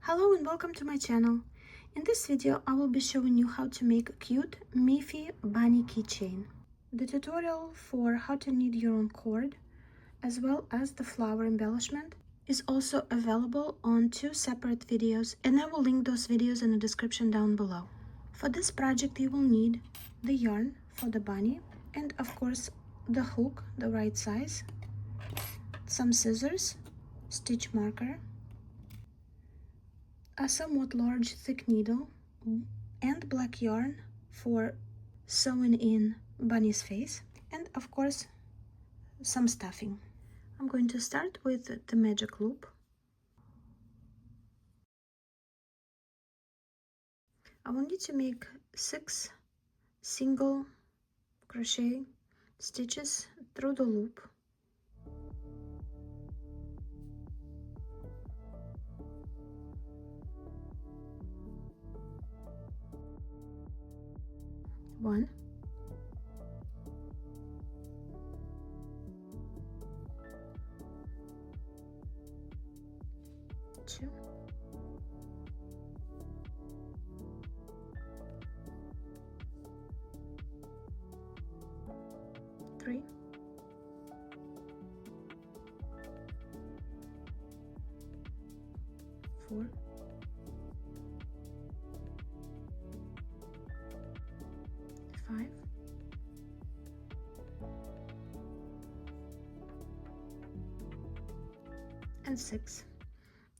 Hello and welcome to my channel. In this video I will be showing you how to make a cute Miffy Bunny keychain. The tutorial for how to knit your own cord as well as the flower embellishment is also available on two separate videos, and I will link those videos in the description down below. For this project you will need the yarn for the bunny and of course the hook, the right size, some scissors, stitch marker, a somewhat large thick needle, and black yarn for sewing in bunny's face, and of course some stuffing. I'm going to start with the magic loop. I will need to make 6 single crochet stitches through the loop. One, two, three, four, five, and 6.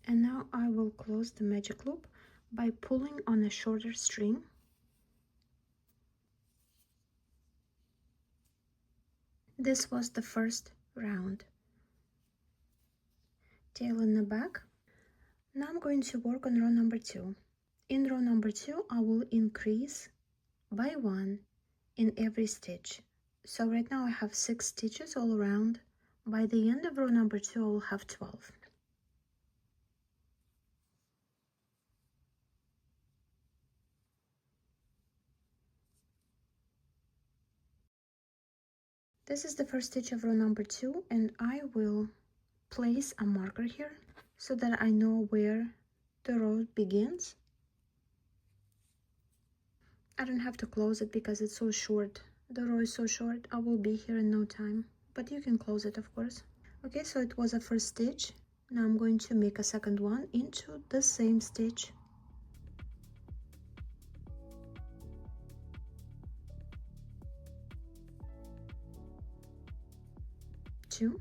And now I will close the magic loop by pulling on a shorter string. This was the first round. Tail in the back. Now I'm going to work on row number 2. In row number 2 I will increase by 1 in every stitch. So right now I have 6 stitches all around. By the end of row number 2 I will have 12. This is the first stitch of row number 2, and I will place a marker here so that I know where the row begins. I don't have to close it because it's so short. The row is so short, I will be here in no time, but you can close it of course. Okay, so it was a first stitch. Now I'm going to make a second one into the same stitch. Two,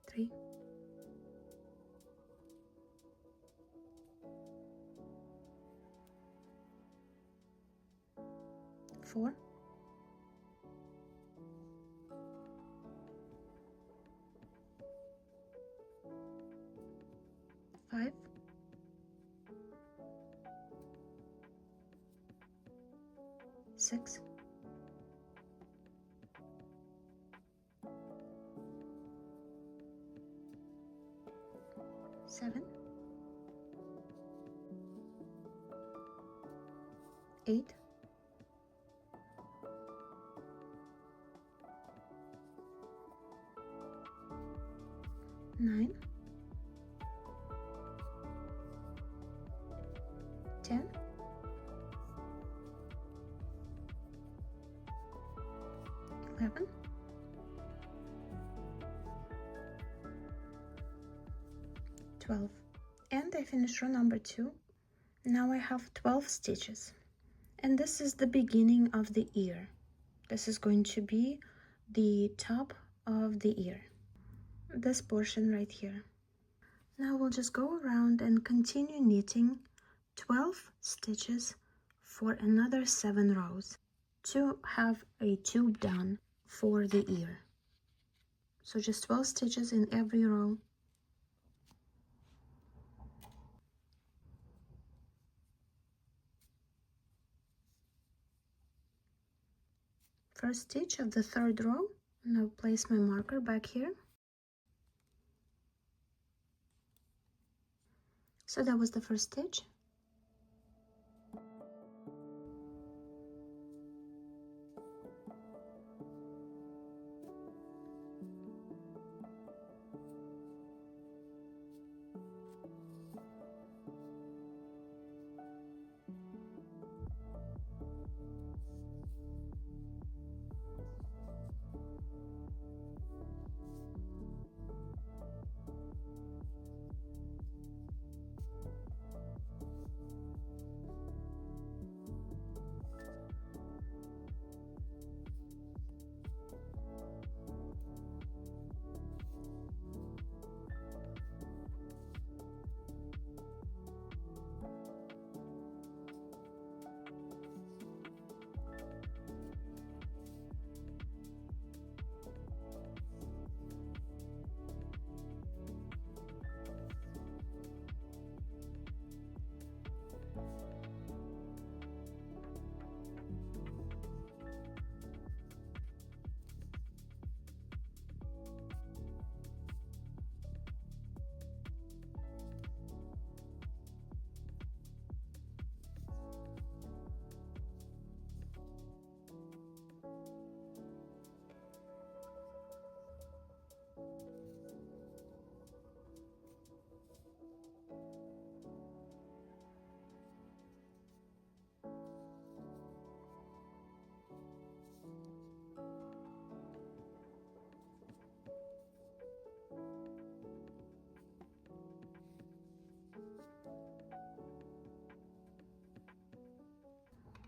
three, four, five, six, seven, 8, 9, 10, 11, 12, and I finished row number 2. Now I have 12 stitches, and this is the beginning of the ear. This is going to be the top of the ear, this portion right here. Now we'll just go around and continue knitting 12 stitches for another 7 rows to have a tube done for the ear. So just 12 stitches in every row. First stitch of the 3rd row, and I'll place my marker back here. So that was the first stitch.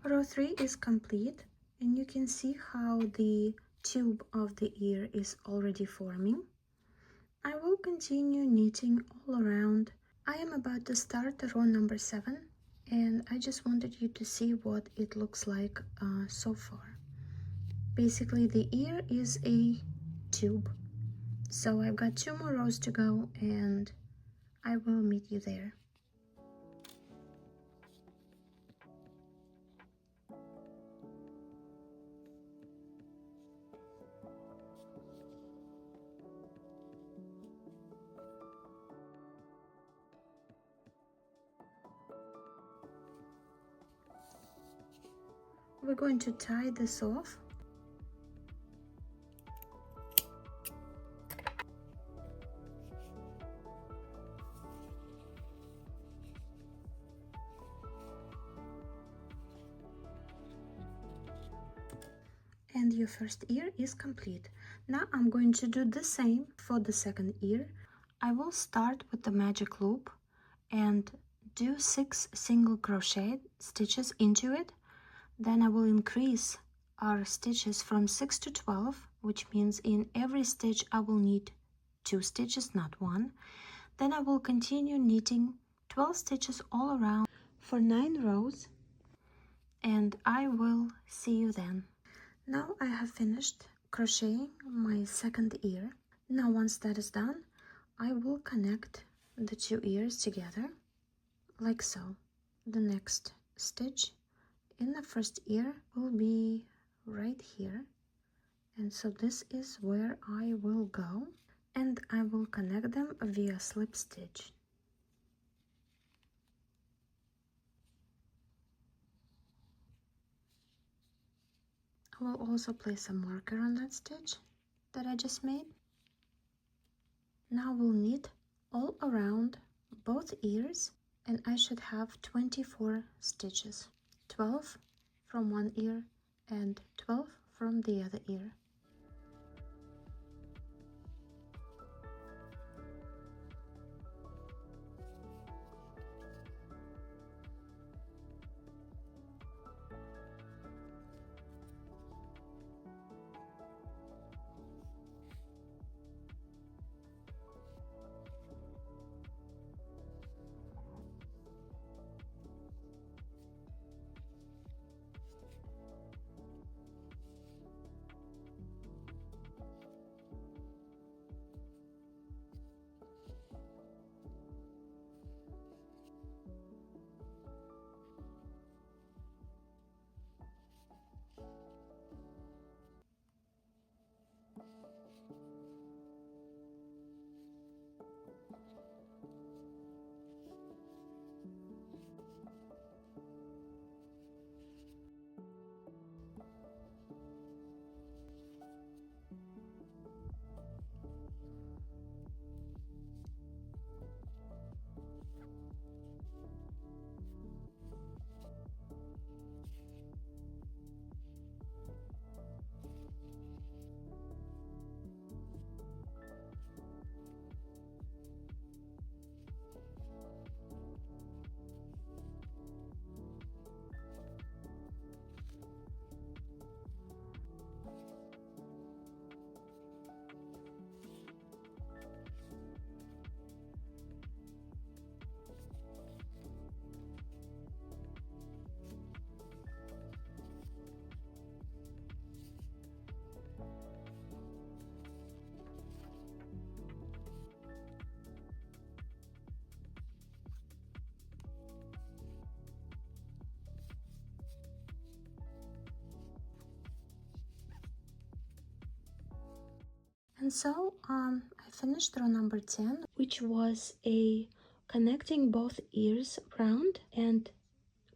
Row 3 is complete, and you can see how the tube of the ear is already forming. I will continue knitting all around. I am about to start row number 7, and I just wanted you to see what it looks like so far. Basically, the ear is a tube, so I've got 2 more rows to go, and I will meet you there. We're going to tie this off. And your first ear is complete. Now I'm going to do the same for the second ear. I will start with the magic loop and do 6 single crochet stitches into it. Then I will increase our stitches from 6 to 12, which means in every stitch I will knit 2 stitches, not 1. Then I will continue knitting 12 stitches all around for 9 rows, and I will see you then. Now I have finished crocheting my second ear. Now once that is done, I will connect the 2 ears together like so. The next stitch in the first ear will be right here, and so this is where I will go, and I will connect them via slip stitch. I will also place a marker on that stitch that I just made. Now we'll knit all around both ears, and I should have 24 stitches, 12 from one ear and 12 from the other ear. And so I finished row number 10, which was a connecting both ears round and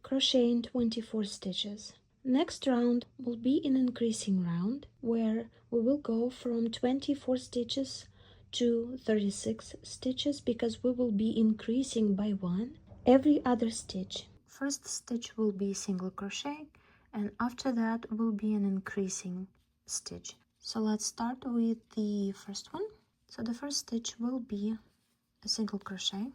crocheting 24 stitches. Next round will be an increasing round where we will go from 24 stitches to 36 stitches because we will be increasing by 1 every other stitch. First stitch will be single crochet, and after that will be an increasing stitch. So let's start with the first one. So the first stitch will be a single crochet,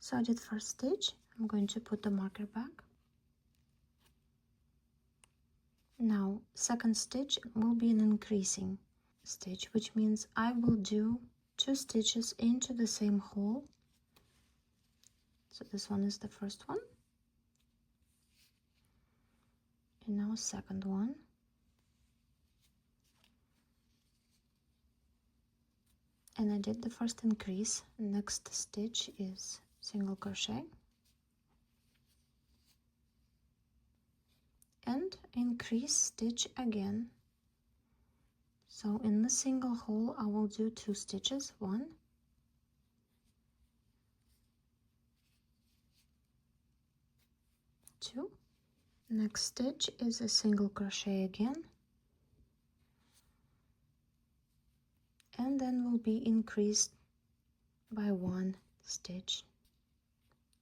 So I did first stitch. I'm going to put the marker back. Now second stitch will be an increasing stitch, which means I will do 2 stitches into the same hole. So this one is the first one, and now second one, and I did the first increase. Next stitch is single crochet and increase stitch again. So in the single hole I will do 2 stitches, 1, 2. Next stitch is a single crochet again, and then will be increased by 1 stitch.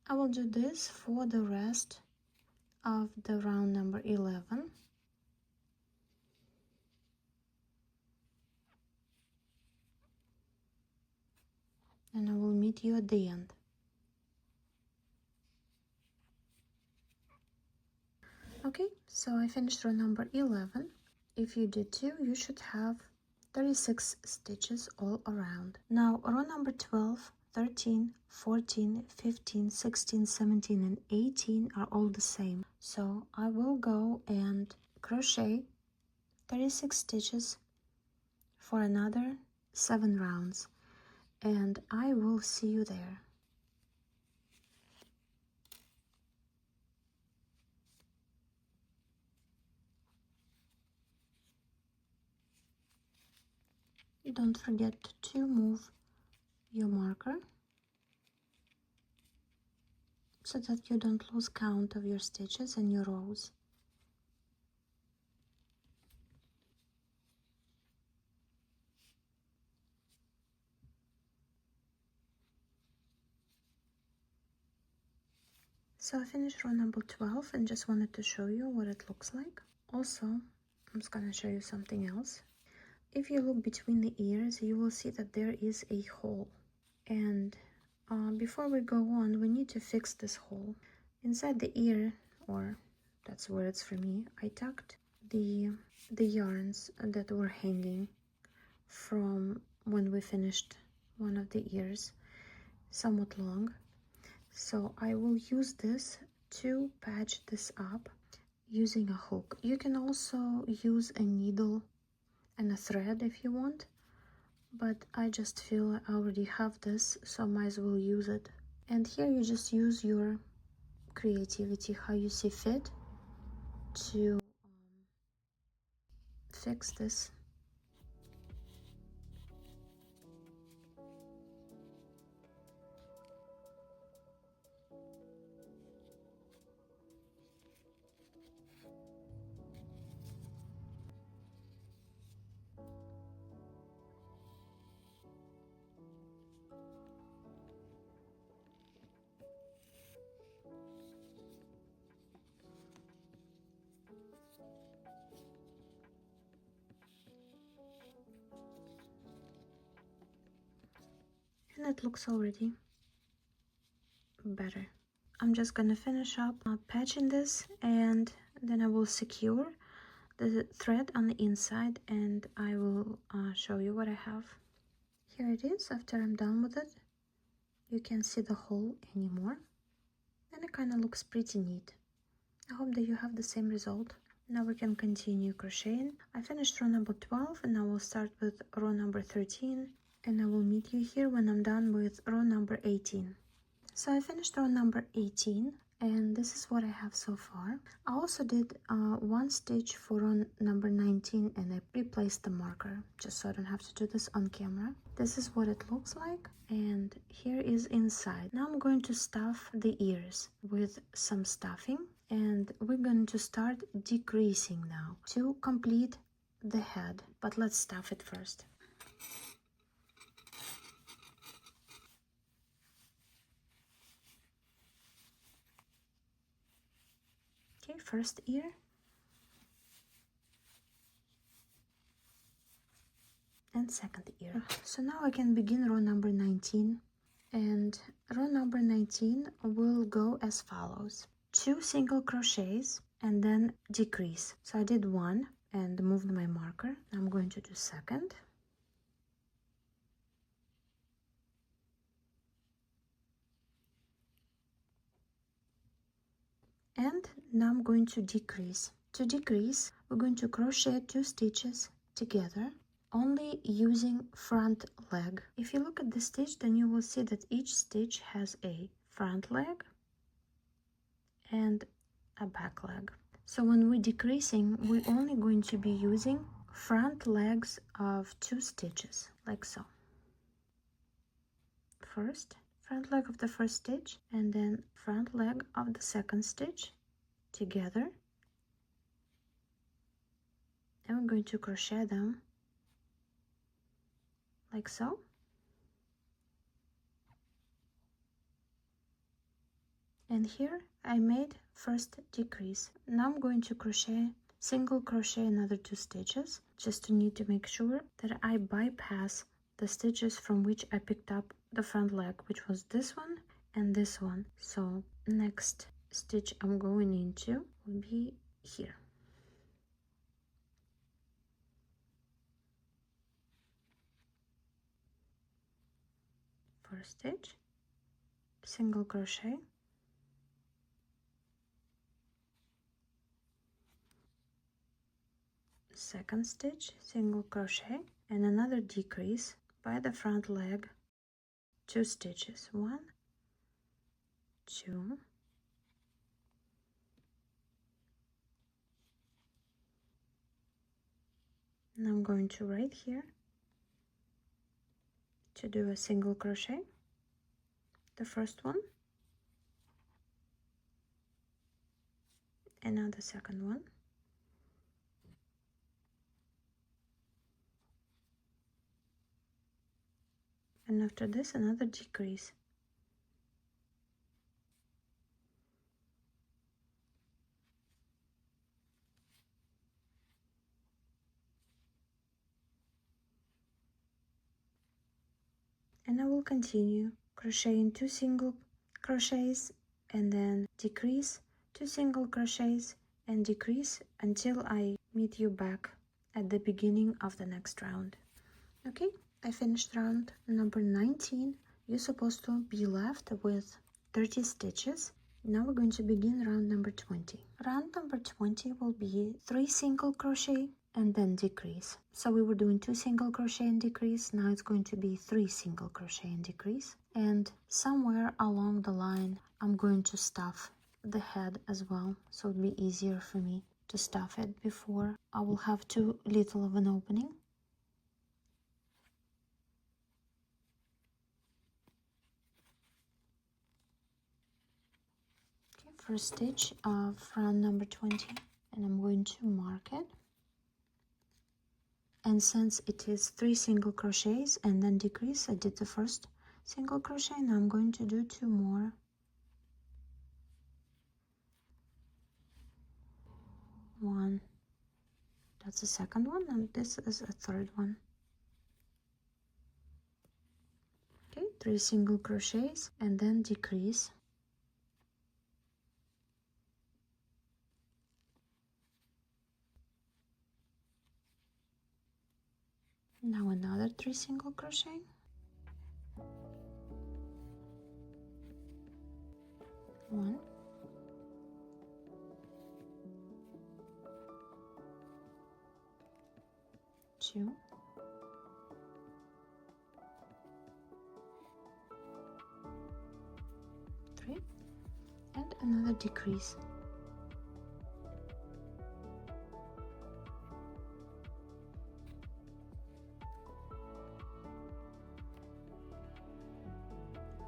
I will do this for the rest of the round number 11. And I will meet you at the end. Okay, so I finished row number 11. If you did too, you should have 36 stitches all around. Now row number 12, 13, 14, 15, 16, 17 and 18 are all the same. So I will go and crochet 36 stitches for another 7 rounds, and I will see you there. Don't forget to move your marker so that you don't lose count of your stitches and your rows. So I finished row number 12 and just wanted to show you what it looks like. Also, I'm just gonna show you something else. If you look between the ears, you will see that there is a hole. And before we go on, we need to fix this hole. Inside the ear, or that's where it's for me, I tucked the yarns that were hanging from when we finished one of the ears, somewhat long. So I will use this to patch this up using a hook. You can also use a needle and a thread if you want, but I just feel I already have this, so I might as well use it. And here you just use your creativity, how you see fit, to fix this. And it looks already better. I'm just gonna finish up patching this, and then I will secure the thread on the inside, and I will show you what I have. Here it is after I'm done with it. You can't see the hole anymore, and it kind of looks pretty neat. I hope that you have the same result. Now we can continue crocheting. I finished row number 12 and I will start with row number 13, and I will meet you here when I'm done with row number 18. So I finished row number 18, and this is what I have so far. I also did 1 stitch for row number 19, and I replaced the marker just so I don't have to do this on camera. This is what it looks like, and here is inside. Now I'm going to stuff the ears with some stuffing, and we're going to start decreasing now to complete the head, but let's stuff it first. Okay, first ear, and second ear. So now I can begin row number 19 And row number 19 will go as follows: 2 single crochets and then decrease. So I did 1 and moved my marker. I'm going to do second. And now I'm going to decrease. To decrease, we're going to crochet 2 stitches together, only using front leg. If you look at the stitch, then you will see that each stitch has a front leg and a back leg. So when we're decreasing, we're only going to be using front legs of 2 stitches, like so. First, front leg of the first stitch, and then front leg of the second stitch together. And we're going to crochet them like so. And here I made first decrease. Now I'm going to crochet, single crochet another 2 stitches, just to need to make sure that I bypass the stitches from which I picked up the front leg, which was this one and this one. So next stitch I'm going into will be here. First stitch, single crochet, second stitch, single crochet, and another decrease by the front leg, 2 stitches, 1, 2, and I'm going to right here to do a single crochet, the first one, and now the second one. And after this, another decrease. And I will continue crocheting 2 single crochets and then decrease, 2 single crochets and decrease until I meet you back at the beginning of the next round. Okay, I finished round number 19. You're supposed to be left with 30 stitches. Now we're going to begin round number 20. Round number 20 will be 3 single crochet and then decrease. So we were doing 2 single crochet and decrease. Now it's going to be 3 single crochet and decrease. And somewhere along the line, I'm going to stuff the head as well. So it'll be easier for me to stuff it before I will have too little of an opening. Okay, first stitch of round number 20, and I'm going to mark it. And since it is 3 single crochets and then decrease, I did the first single crochet. Now I'm going to do 2 more. One, that's the second one, and this is a third one. Okay, 3 single crochets and then decrease. Now another 3 single crochet. One, two, three, and another decrease.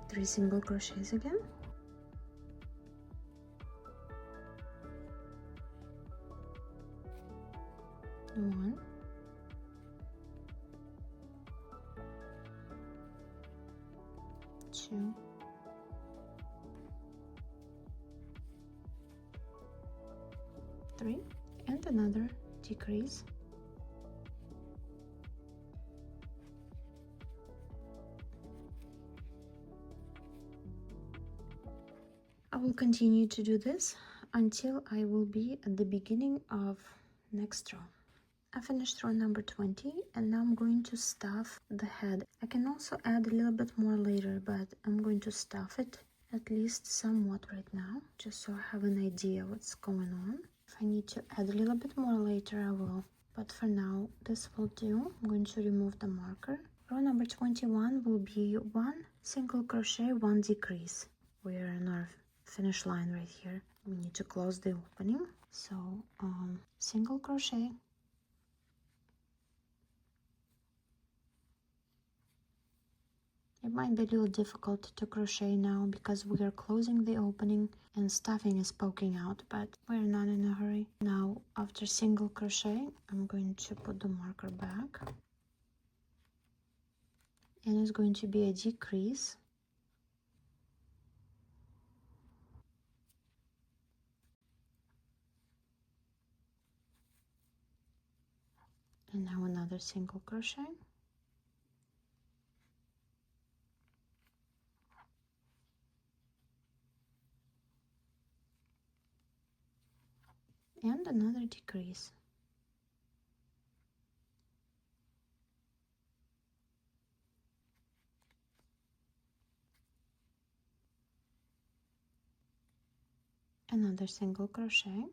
Three single crochets again. One, two, three, and another decrease. continue to do this until I will be at the beginning of next row. I finished row number 20 and now I'm going to stuff the head. I can also add a little bit more later, but I'm going to stuff it at least somewhat right now, just so I have an idea what's going on. If I need to add a little bit more later, I will. But for now, this will do. I'm going to remove the marker. Row number 21 will be 1 single crochet, 1 decrease. We are in our finish line right here. We need to close the opening. So single crochet, it might be a little difficult to crochet now because we are closing the opening and stuffing is poking out, but we're not in a hurry. Now, after single crochet, I'm going to put the marker back. And it's going to be a decrease. And now another single crochet. And another decrease. Another single crochet.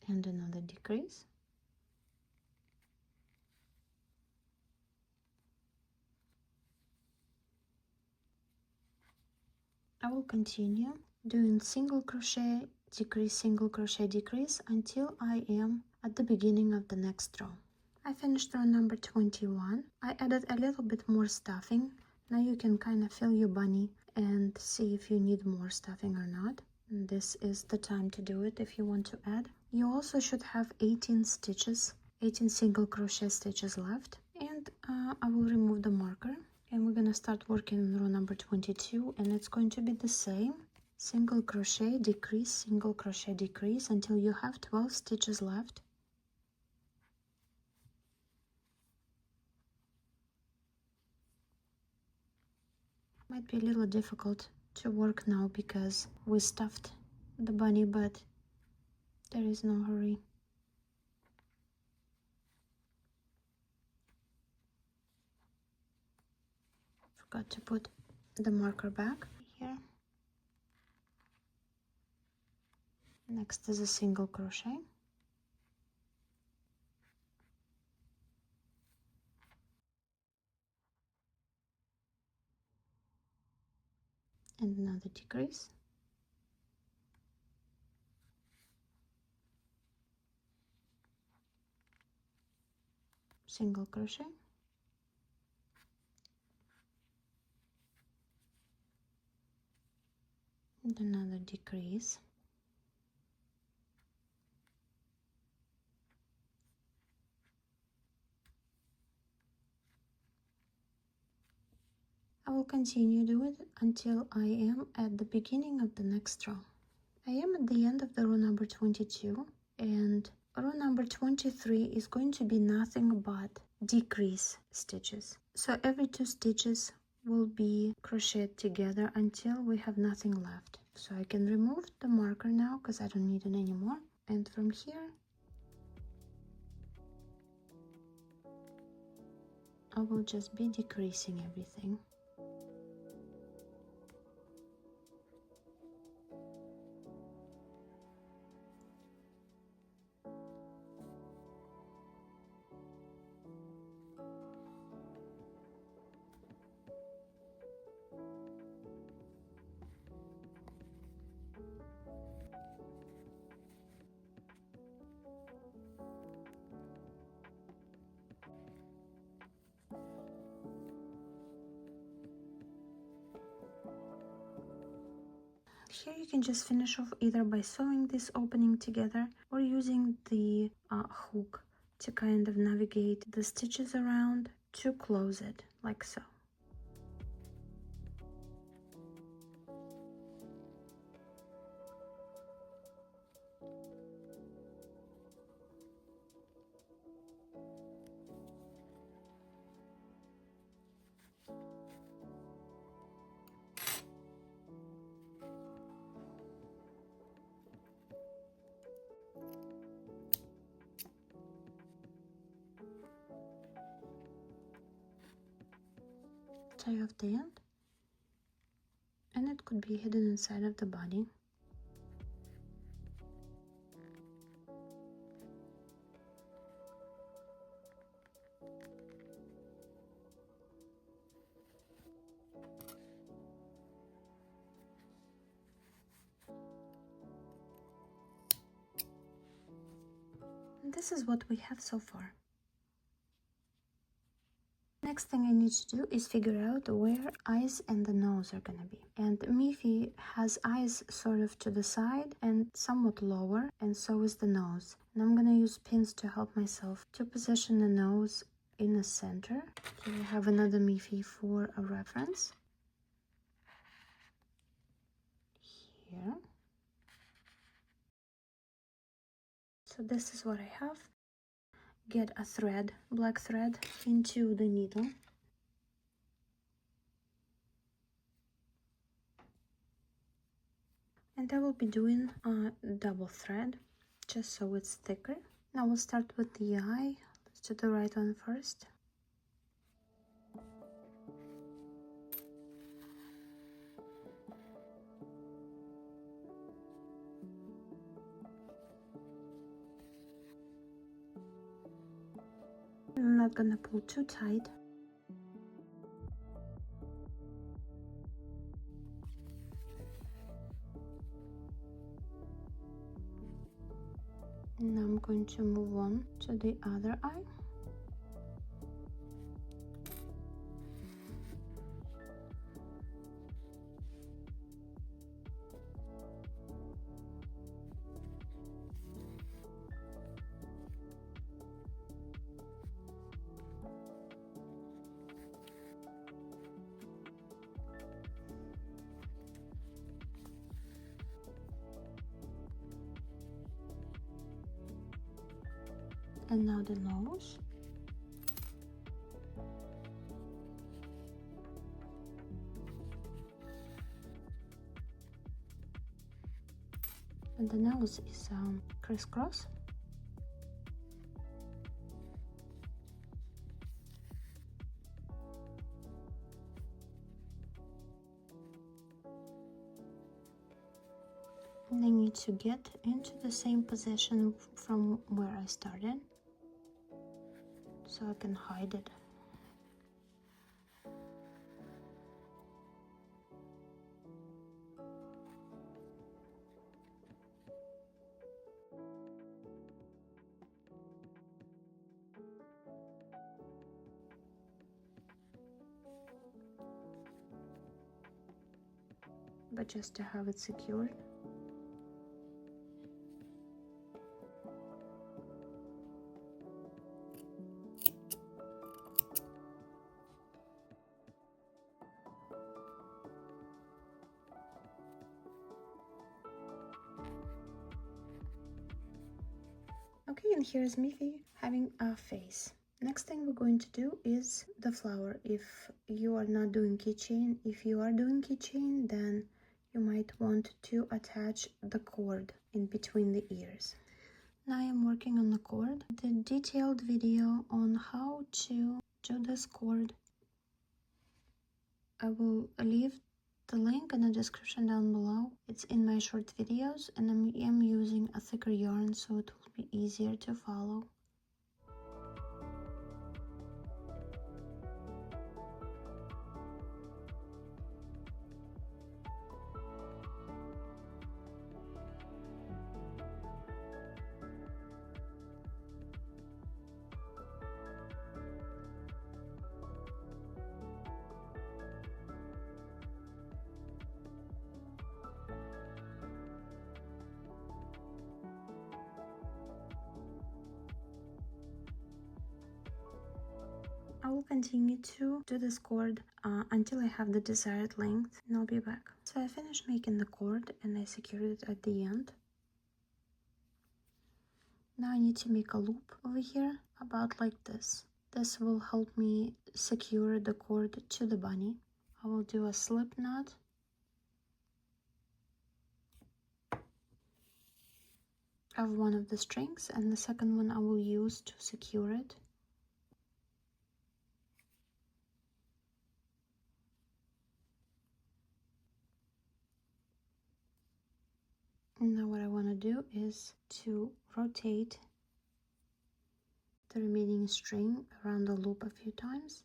And another decrease. I will continue doing single crochet, decrease, single crochet, decrease until I am at the beginning of the next row. I finished row number 21. I added a little bit more stuffing. Now you can kind of feel your bunny and see if you need more stuffing or not. And this is the time to do it if you want to add. You also should have 18 stitches, 18 single crochet stitches left. And I will remove the marker. And we're gonna start working on row number 22, and it's going to be the same. Single crochet, decrease, single crochet, decrease until you have 12 stitches left. Might be a little difficult to work now because we stuffed the bunny, but there is no hurry. Forgot to put the marker back here. Next is a single crochet. And another decrease. Single crochet. And another decrease. I will continue to do it until I am at the beginning of the next row. I am at the end of the row number 22, and row number 23 is going to be nothing but decrease stitches. So every 2 stitches will be crocheted together until we have nothing left. So I can remove the marker now because I don't need it anymore. And from here, I will just be decreasing everything. Here you can just finish off either by sewing this opening together or using the hook to kind of navigate the stitches around to close it, like so. tie off the end, and it could be hidden inside of the body. And this is what we have so far. Next thing I need to do is figure out where eyes and the nose are gonna be. And Miffy has eyes sort of to the side and somewhat lower, and so is the nose. And I'm gonna use pins to help myself to position the nose in the center. Here I have another Miffy for a reference. Here. So this is what I have. Get a thread, black thread, into the needle. And I will be doing a double thread, just so it's thicker. Now we'll start with the eye. Let's do the right one first. I'm not gonna pull too tight. Now I'm going to move on to the other eye. And now the nose. And the nose is crisscross. And I need to get into the same position from where I started, so I can hide it. But just to have it secured. Okay, and here's Miffy having a face. Next thing we're going to do is the flower. If you are not doing keychain, if you are doing keychain, then you might want to attach the cord in between the ears. Now I'm working on the cord. The detailed video on how to do this cord, I will leave the link in the description down below. It's in my short videos, and I am using a thicker yarn, so it will be easier to follow. I will continue to do this cord until I have the desired length, and I'll be back. So I finished making the cord and I secured it at the end. Now I need to make a loop over here, about like this. This will help me secure the cord to the bunny. I will do a slip knot. Of one of the strings, and the second one I will use to secure it. Now what I want to do is to rotate the remaining string around the loop a few times.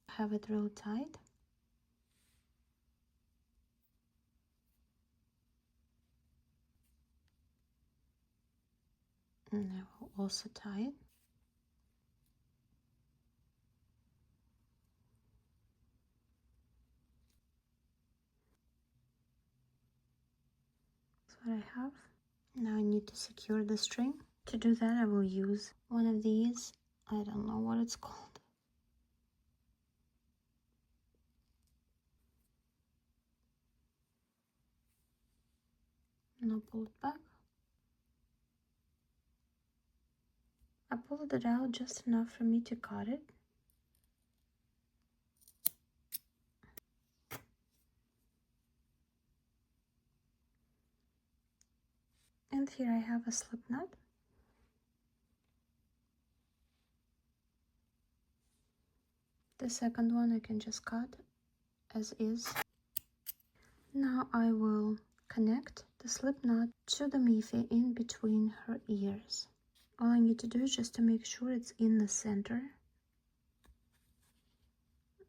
Have it real tight. And I will also tie it. That's what I have. Now I need to secure the string. To do that, I will use one of these. I don't know what it's called. Now pull it back. I pulled it out just enough for me to cut it. And here I have a slip knot. The second one I can just cut as is. Now I will connect the slip knot to the Miffy in between her ears. All I need to do is just to make sure it's in the center,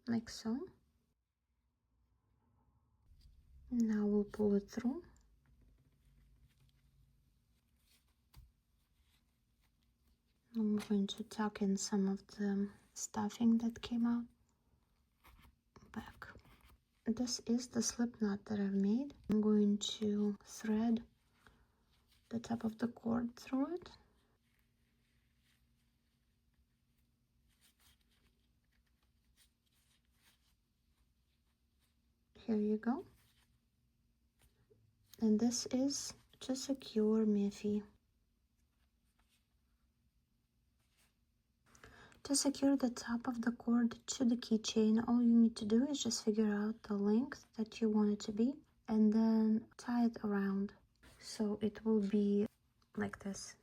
like so. Now we'll pull it through. I'm going to tuck in some of the stuffing that came out back. This is the slip knot that I've made. I'm going to thread the top of the cord through it. Here you go. And this is to secure Miffy. To secure the top of the cord to the keychain, all you need to do is just figure out the length that you want it to be and then tie it around. So it will be like this.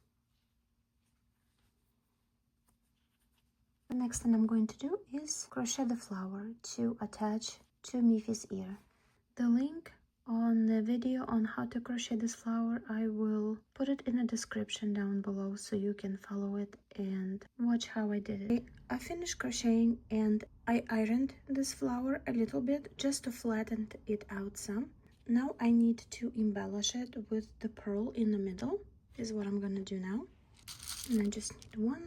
The next thing I'm going to do is crochet the flower to attach to Miffy's ear. The link on the video on how to crochet this flower, I will put it in the description down below so you can follow it and watch how I did it. I finished crocheting and I ironed this flower a little bit just to flatten it out some. Now I need to embellish it with the pearl in the middle. This is what I'm gonna do now. And I just need one.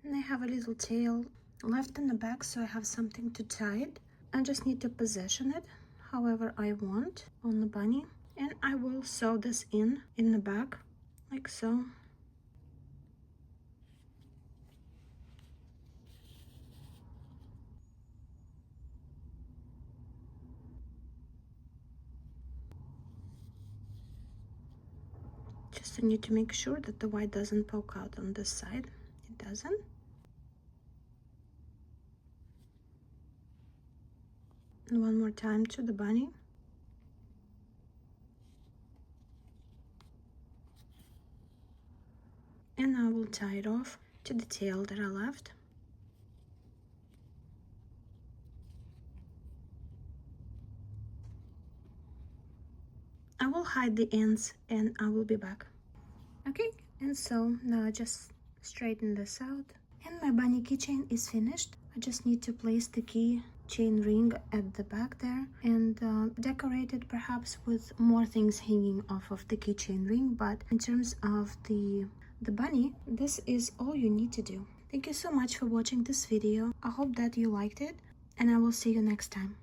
And I have a little tail left in the back, so I have something to tie it. I just need to position it however I want on the bunny. And I will sew this in the back, like so. Just need to make sure that the white doesn't poke out on this side. It doesn't. And one more time to the bunny. And I will tie it off to the tail that I left. I will hide the ends and I will be back. Okay, and so now I just straighten this out. And my bunny keychain is finished. I just need to place the keychain ring at the back there and decorate it perhaps with more things hanging off of the keychain ring. But in terms of the bunny, this is all you need to do. Thank you so much for watching this video. I hope that you liked it and I will see you next time.